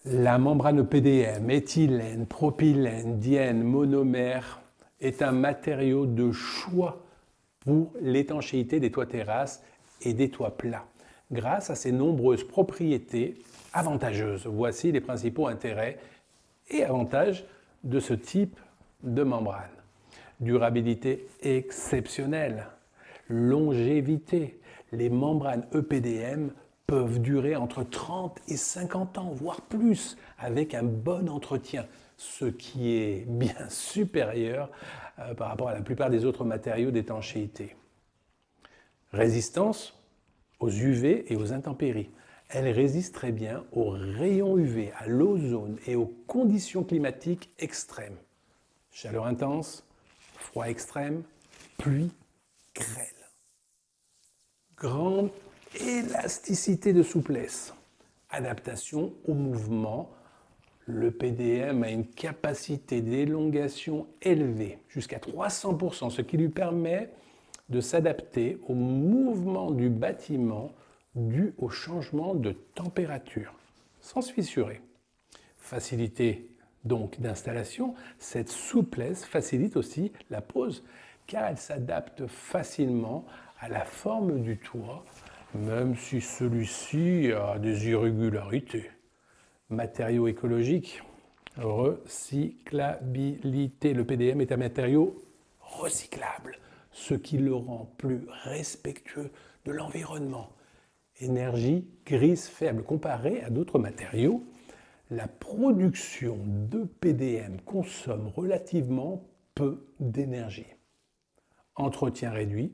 La membrane EPDM, éthylène, propylène, diène, monomère, est un matériau de choix pour l'étanchéité des toits terrasses et des toits plats, grâce à ses nombreuses propriétés avantageuses. Voici les principaux intérêts et avantages de ce type de membrane. Durabilité exceptionnelle, longévité. Les membranes EPDM peuvent durer entre 30 et 50 ans, voire plus, avec un bon entretien, ce qui est bien supérieur par rapport à la plupart des autres matériaux d'étanchéité. Résistance aux UV et aux intempéries. Elle résiste très bien aux rayons UV, à l'ozone et aux conditions climatiques extrêmes. Chaleur intense, froid extrême, pluie, grêle. Grande élasticité de souplesse, adaptation au mouvement. Le PDM a une capacité d'élongation élevée, jusqu'à 300%, ce qui lui permet de s'adapter au mouvement du bâtiment dû au changement de température, sans se fissurer. Facilité donc d'installation, cette souplesse facilite aussi la pose, car elle s'adapte facilement à la forme du toit, même si celui-ci a des irrégularités. Matériaux écologiques, recyclabilité. Le PDM est un matériau recyclable, ce qui le rend plus respectueux de l'environnement. Énergie grise faible. Comparé à d'autres matériaux, la production de PDM consomme relativement peu d'énergie. Entretien réduit,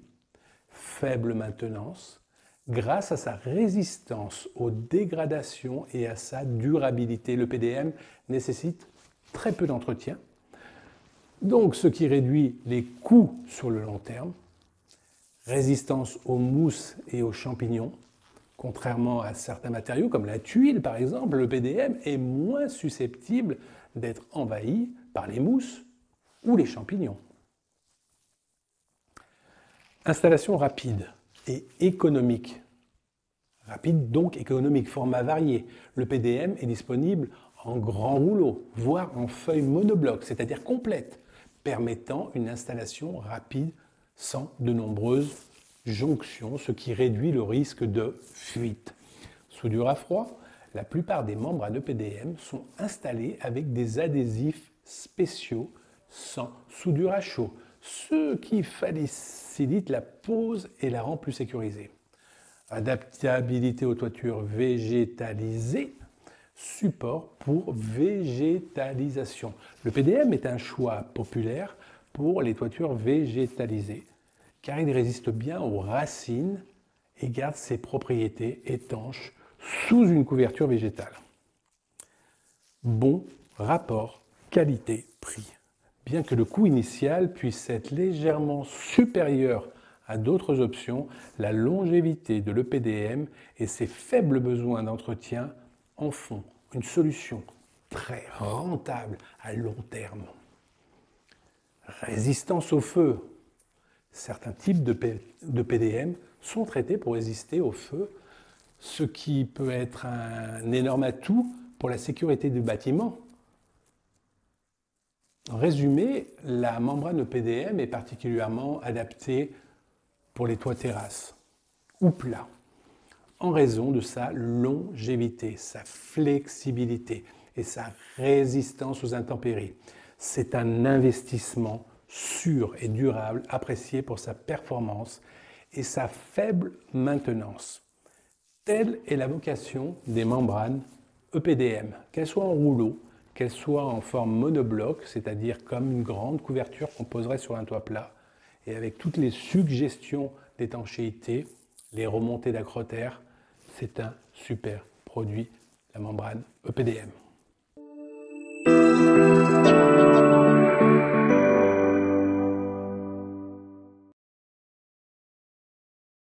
faible maintenance, grâce à sa résistance aux dégradations et à sa durabilité. Le PDM nécessite très peu d'entretien, donc ce qui réduit les coûts sur le long terme. Résistance aux mousses et aux champignons. Contrairement à certains matériaux comme la tuile par exemple, le PDM est moins susceptible d'être envahi par les mousses ou les champignons. Installation rapide et économique. Rapide donc économique, format varié. Le PDM est disponible en grand rouleau, voire en feuille monobloc, c'est-à-dire complète, permettant une installation rapide sans de nombreuses jonctions, ce qui réduit le risque de fuite. Soudure à froid, la plupart des membranes EPDM sont installées avec des adhésifs spéciaux sans soudure à chaud, ce qui facilite la pose et la rend plus sécurisée. Adaptabilité aux toitures végétalisées, support pour végétalisation. Le PDM est un choix populaire pour les toitures végétalisées, car il résiste bien aux racines et garde ses propriétés étanches sous une couverture végétale. Bon rapport qualité-prix. Bien que le coût initial puisse être légèrement supérieur à d'autres options, la longévité de l'EPDM et ses faibles besoins d'entretien en font une solution très rentable à long terme. Résistance au feu. Certains types de PDM sont traités pour résister au feu, ce qui peut être un énorme atout pour la sécurité du bâtiment. En résumé, la membrane EPDM est particulièrement adaptée pour les toits terrasses ou plats, en raison de sa longévité, sa flexibilité et sa résistance aux intempéries. C'est un investissement sûr et durable, apprécié pour sa performance et sa faible maintenance. Telle est la vocation des membranes EPDM, qu'elles soient en rouleau, qu'elles soient en forme monobloc, c'est-à-dire comme une grande couverture qu'on poserait sur un toit plat, et avec toutes les suggestions d'étanchéité, les remontées d'acrotère, c'est un super produit, la membrane EPDM.